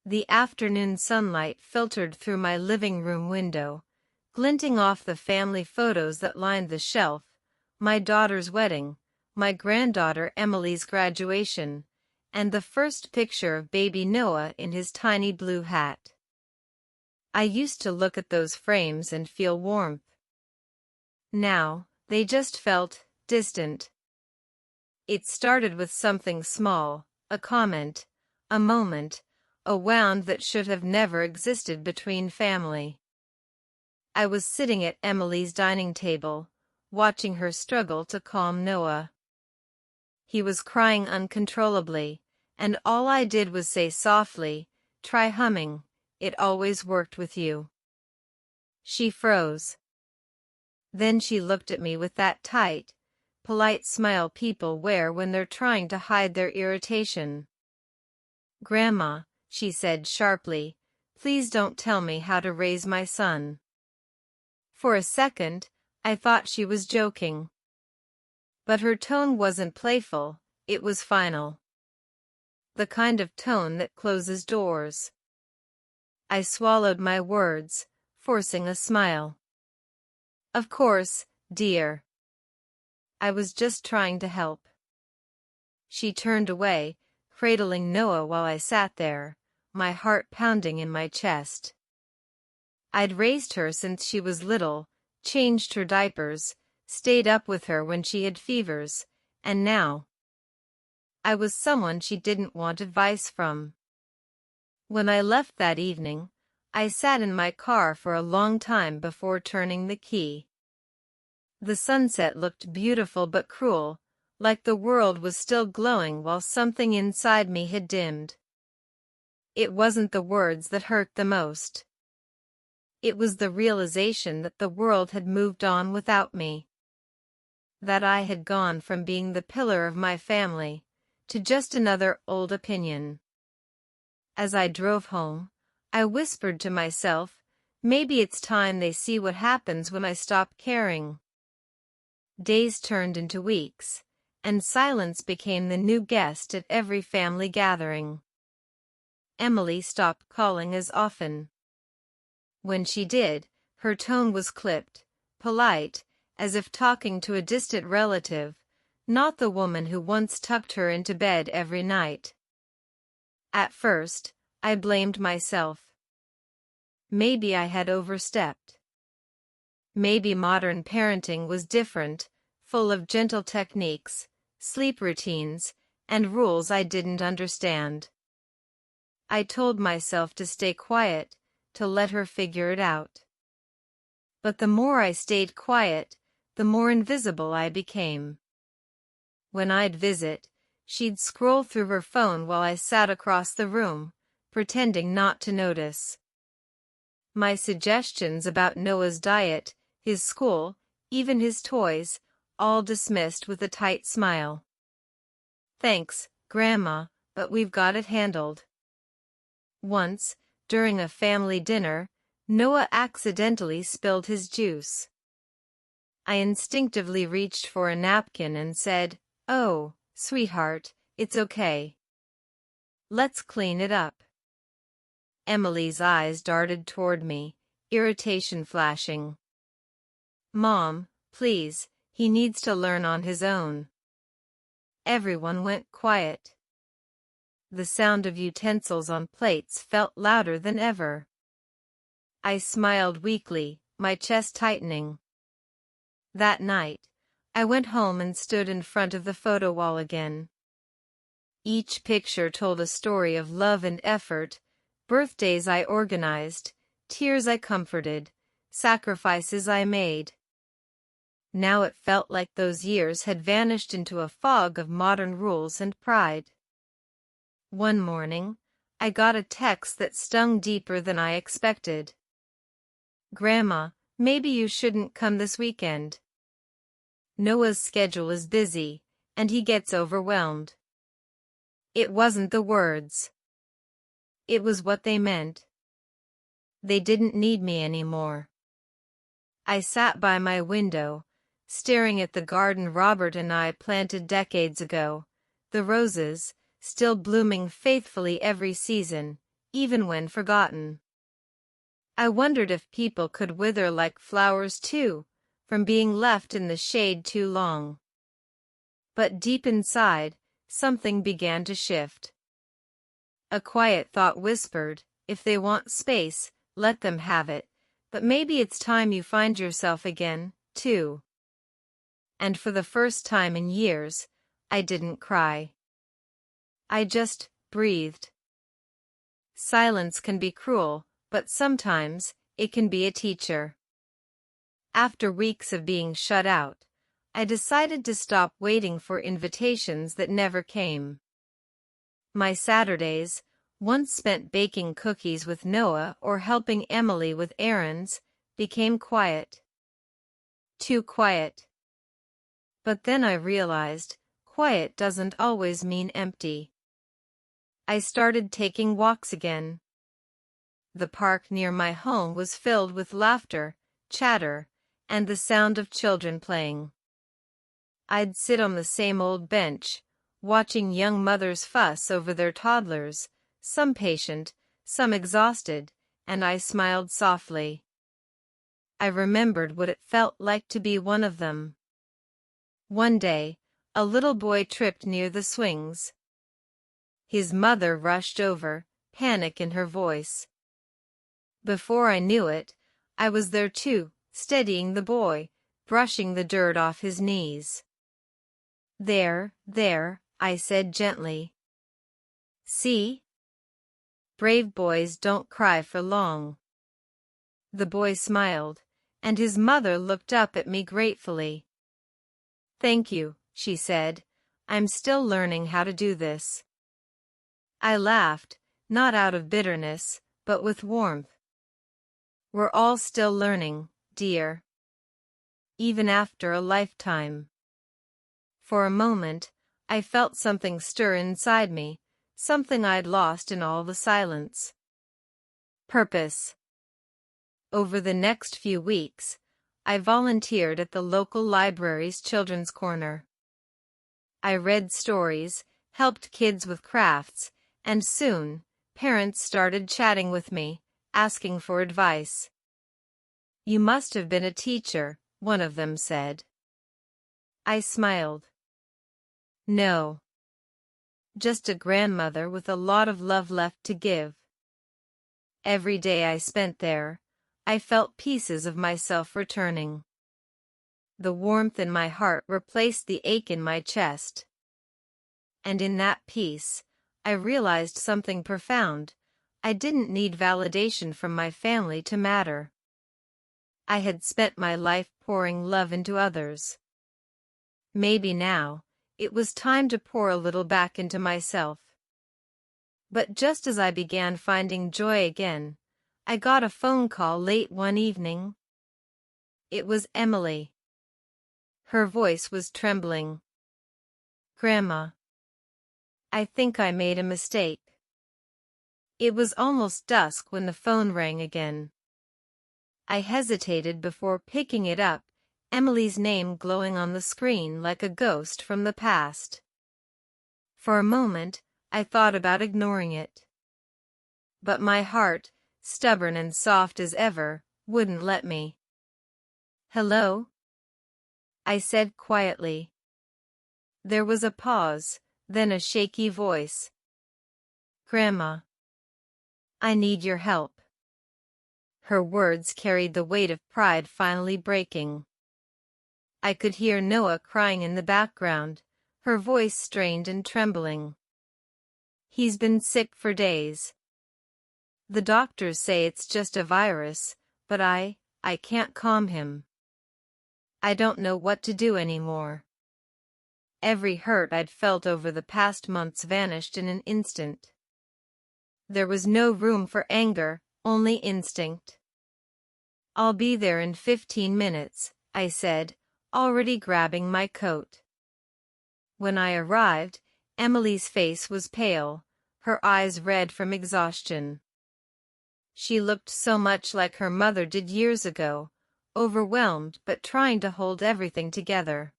The afternoon sunlight filtered through my living room window, glinting off the family photos that lined the shelf: my daughter's wedding, my granddaughter Emily's graduation, and the first picture of baby Noah in his tiny blue hat. I used to look at those frames and feel warmth. Now, they just felt distant. It started with something small, a comment, a moment, a wound that should have never existed between family. I was sitting at Emily's dining table, watching her struggle to calm Noah. He was crying uncontrollably, and all I did was say softly, "Try humming, it always worked with you." She froze. Then she looked at me with that tight, polite smile people wear when they're trying to hide their irritation. "Grandma," she said sharply, "please don't tell me how to raise my son." For a second, I thought she was joking. But her tone wasn't playful, it was final. The kind of tone that closes doors. I swallowed my words, forcing a smile. "Of course, dear. I was just trying to help." She turned away, cradling Noah while I sat there, my heart pounding in my chest. I'd raised her since she was little, changed her diapers, stayed up with her when she had fevers, and now I was someone she didn't want advice from. When I left that evening, I sat in my car for a long time before turning the key. The sunset looked beautiful but cruel, like the world was still glowing while something inside me had dimmed. It wasn't the words that hurt the most. It was the realization that the world had moved on without me. That I had gone from being the pillar of my family to just another old opinion. As I drove home, I whispered to myself, maybe it's time they see what happens when I stop caring. Days turned into weeks, and silence became the new guest at every family gathering. Emily stopped calling as often. When she did, her tone was clipped, polite, as if talking to a distant relative, not the woman who once tucked her into bed every night. At first, I blamed myself. Maybe I had overstepped. Maybe modern parenting was different, full of gentle techniques, sleep routines, and rules I didn't understand. I told myself to stay quiet, to let her figure it out. But the more I stayed quiet, the more invisible I became. When I'd visit, she'd scroll through her phone while I sat across the room, pretending not to notice. My suggestions about Noah's diet, his school, even his toys, all dismissed with a tight smile. "Thanks, Grandma, but we've got it handled." Once, during a family dinner, Noah accidentally spilled his juice. I instinctively reached for a napkin and said, "Oh, sweetheart, it's okay. Let's clean it up." Emily's eyes darted toward me, irritation flashing. "Mom, please, he needs to learn on his own." Everyone went quiet. The sound of utensils on plates felt louder than ever. I smiled weakly, my chest tightening. That night, I went home and stood in front of the photo wall again. Each picture told a story of love and effort, birthdays I organized, tears I comforted, sacrifices I made. Now it felt like those years had vanished into a fog of modern rules and pride. One morning, I got a text that stung deeper than I expected. "Grandma, maybe you shouldn't come this weekend. Noah's schedule is busy, and he gets overwhelmed." It wasn't the words. It was what they meant. They didn't need me anymore. I sat by my window, staring at the garden Robert and I planted decades ago, the roses, still blooming faithfully every season, even when forgotten. I wondered if people could wither like flowers too, from being left in the shade too long. But deep inside, something began to shift. A quiet thought whispered, if they want space, let them have it, but maybe it's time you find yourself again, too. And for the first time in years, I didn't cry. I just breathed. Silence can be cruel, but sometimes, it can be a teacher. After weeks of being shut out, I decided to stop waiting for invitations that never came. My Saturdays, once spent baking cookies with Noah or helping Emily with errands, became quiet. Too quiet. But then I realized, quiet doesn't always mean empty. I started taking walks again. The park near my home was filled with laughter, chatter, and the sound of children playing. I'd sit on the same old bench, watching young mothers fuss over their toddlers, some patient, some exhausted, and I smiled softly. I remembered what it felt like to be one of them. One day, a little boy tripped near the swings. His mother rushed over, panic in her voice. Before I knew it, I was there too, steadying the boy, brushing the dirt off his knees. There, I said gently. See? Brave boys don't cry for long. The boy smiled, and his mother looked up at me gratefully. Thank you, she said. I'm still learning how to do this. I laughed, not out of bitterness, but with warmth. We're all still learning, dear. Even after a lifetime. For a moment, I felt something stir inside me, something I'd lost in all the silence. Purpose. Over the next few weeks, I volunteered at the local library's Children's Corner. I read stories, helped kids with crafts, and soon, parents started chatting with me, asking for advice. You must have been a teacher, one of them said. I smiled. No. Just a grandmother with a lot of love left to give. Every day I spent there, I felt pieces of myself returning. The warmth in my heart replaced the ache in my chest. And in that peace, I realized something profound. I didn't need validation from my family to matter. I had spent my life pouring love into others. Maybe now, it was time to pour a little back into myself. But just as I began finding joy again, I got a phone call late one evening. It was Emily. Her voice was trembling. Grandma. I think I made a mistake. It was almost dusk when the phone rang again. I hesitated before picking it up, Emily's name glowing on the screen like a ghost from the past. For a moment, I thought about ignoring it. But my heart, stubborn and soft as ever, wouldn't let me. Hello? I said quietly. There was a pause, then a shaky voice. Grandma. I need your help. Her words carried the weight of pride finally breaking. I could hear Noah crying in the background, her voice strained and trembling. He's been sick for days. The doctors say it's just a virus, but I can't calm him. I don't know what to do anymore. Every hurt I'd felt over the past months vanished in an instant. There was no room for anger, only instinct. I'll be there in 15 minutes, I said, already grabbing my coat. When I arrived, Emily's face was pale, her eyes red from exhaustion. She looked so much like her mother did years ago, overwhelmed but trying to hold everything together.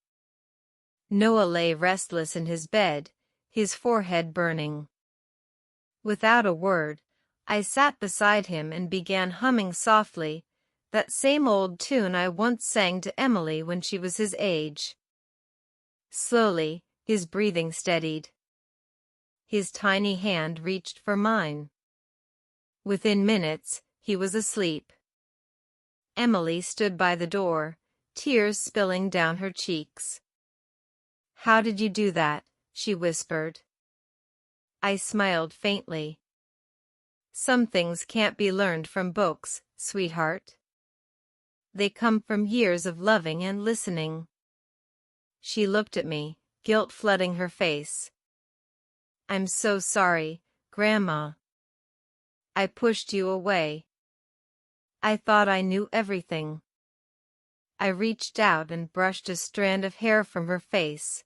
Noah lay restless in his bed, his forehead burning. Without a word, I sat beside him and began humming softly, that same old tune I once sang to Emily when she was his age. Slowly, his breathing steadied. His tiny hand reached for mine. Within minutes, he was asleep. Emily stood by the door, tears spilling down her cheeks. "How did you do that?" she whispered. I smiled faintly. "Some things can't be learned from books, sweetheart. They come from years of loving and listening." She looked at me, guilt flooding her face. "I'm so sorry, Grandma. I pushed you away. I thought I knew everything." I reached out and brushed a strand of hair from her face.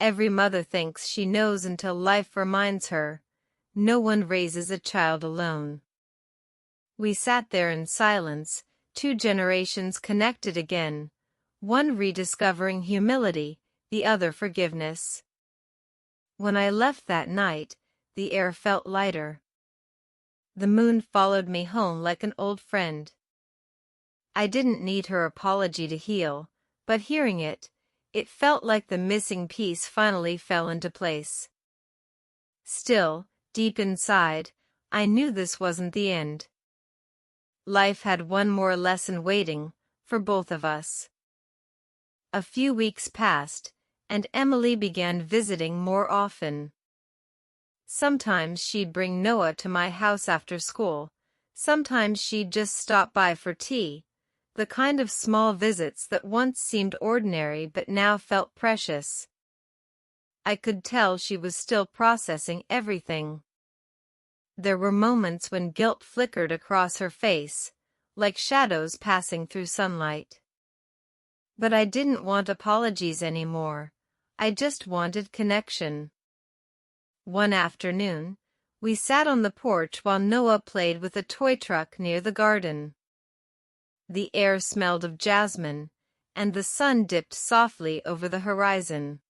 Every mother thinks she knows until life reminds her. No one raises a child alone. We sat there in silence, 2 generations connected again, one rediscovering humility, the other forgiveness. When I left that night, the air felt lighter. The moon followed me home like an old friend. I didn't need her apology to heal, but hearing it, it felt like the missing piece finally fell into place. Still, deep inside, I knew this wasn't the end. Life had one more lesson waiting, for both of us. A few weeks passed, and Emily began visiting more often. Sometimes she'd bring Noah to my house after school, sometimes she'd just stop by for tea, the kind of small visits that once seemed ordinary but now felt precious. I could tell she was still processing everything. There were moments when guilt flickered across her face, like shadows passing through sunlight. But I didn't want apologies anymore. I just wanted connection. One afternoon, we sat on the porch while Noah played with a toy truck near the garden. The air smelled of jasmine, and the sun dipped softly over the horizon.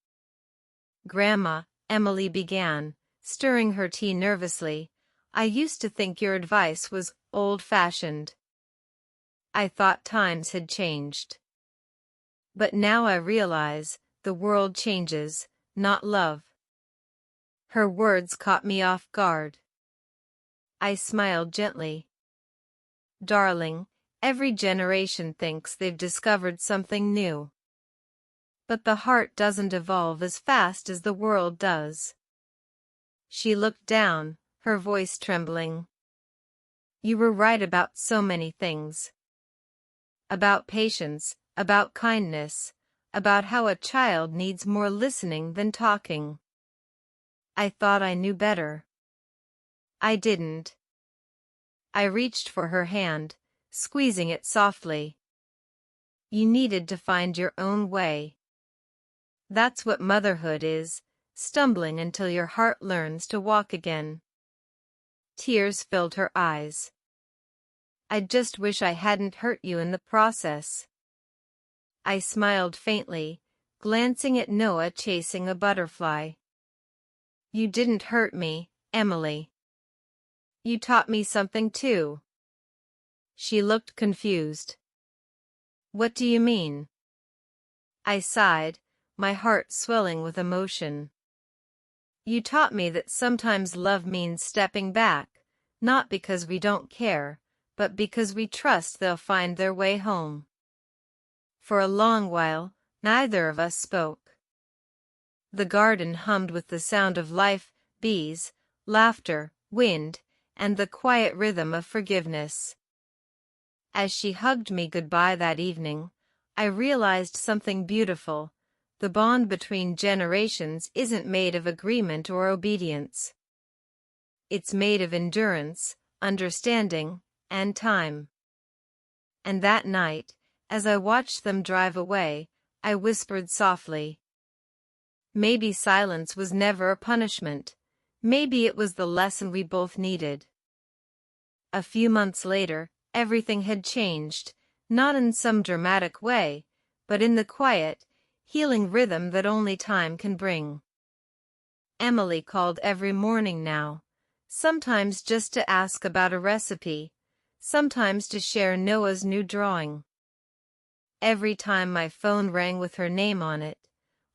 "Grandma," Emily began, stirring her tea nervously, "I used to think your advice was old-fashioned. I thought times had changed. But now I realize, the world changes, not love." Her words caught me off guard. I smiled gently. "Darling, every generation thinks they've discovered something new. But the heart doesn't evolve as fast as the world does." She looked down, her voice trembling. "You were right about so many things. About patience, about kindness, about how a child needs more listening than talking. I thought I knew better. I didn't." I reached for her hand, squeezing it softly. "You needed to find your own way. That's what motherhood is, stumbling until your heart learns to walk again." Tears filled her eyes. "I just wish I hadn't hurt you in the process." I smiled faintly, glancing at Noah chasing a butterfly. "You didn't hurt me, Emily. You taught me something too." She looked confused. "What do you mean?" I sighed, my heart swelling with emotion. "You taught me that sometimes love means stepping back, not because we don't care, but because we trust they'll find their way home." For a long while, neither of us spoke. The garden hummed with the sound of life, bees, laughter, wind, and the quiet rhythm of forgiveness. As she hugged me goodbye that evening, I realized something beautiful. The bond between generations isn't made of agreement or obedience. It's made of endurance, understanding, and time. And that night, as I watched them drive away, I whispered softly, "Maybe silence was never a punishment. Maybe it was the lesson we both needed." A few months later, everything had changed, not in some dramatic way, but in the quiet, healing rhythm that only time can bring. Emily called every morning now, sometimes just to ask about a recipe, sometimes to share Noah's new drawing. Every time my phone rang with her name on it,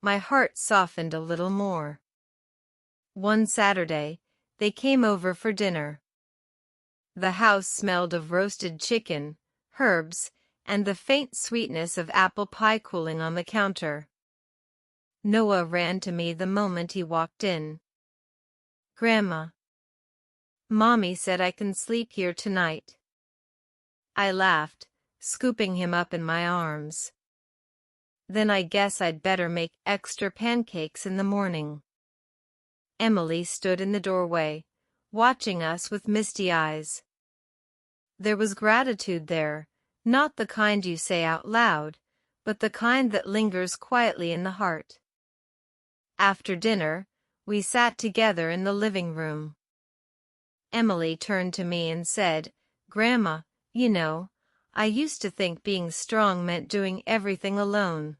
my heart softened a little more. One Saturday, they came over for dinner. The house smelled of roasted chicken, herbs, and the faint sweetness of apple pie cooling on the counter. Noah ran to me the moment he walked in. "Grandma, Mommy said I can sleep here tonight." I laughed, scooping him up in my arms. "Then I guess I'd better make extra pancakes in the morning." Emily stood in the doorway, watching us with misty eyes. There was gratitude there, not the kind you say out loud, but the kind that lingers quietly in the heart. After dinner, we sat together in the living room. Emily turned to me and said, "Grandma, you know, I used to think being strong meant doing everything alone.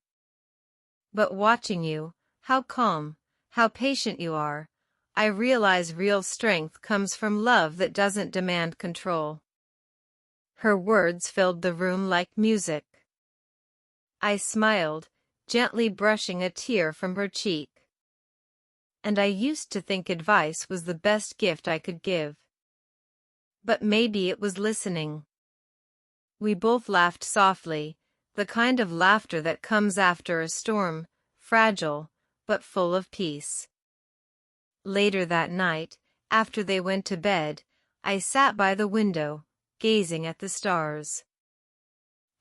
But watching you, how calm, how patient you are, I realize real strength comes from love that doesn't demand control." Her words filled the room like music. I smiled, gently brushing a tear from her cheek. And I used to think advice was the best gift I could give. But maybe it was listening. We both laughed softly, the kind of laughter that comes after a storm, fragile, but full of peace. Later that night, after they went to bed, I sat by the window, gazing at the stars.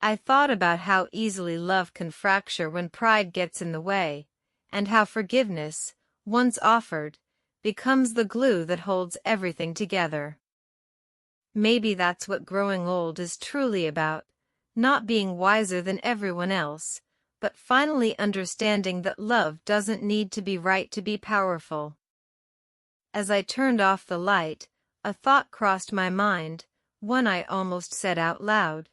I thought about how easily love can fracture when pride gets in the way, and how forgiveness, once offered, becomes the glue that holds everything together. Maybe that's what growing old is truly about, not being wiser than everyone else, but finally understanding that love doesn't need to be right to be powerful. As I turned off the light, a thought crossed my mind, one I almost said out loud.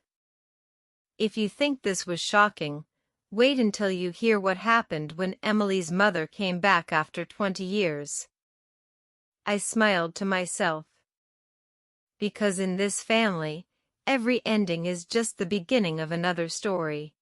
If you think this was shocking, wait until you hear what happened when Emily's mother came back after 20 years. I smiled to myself. Because in this family, every ending is just the beginning of another story.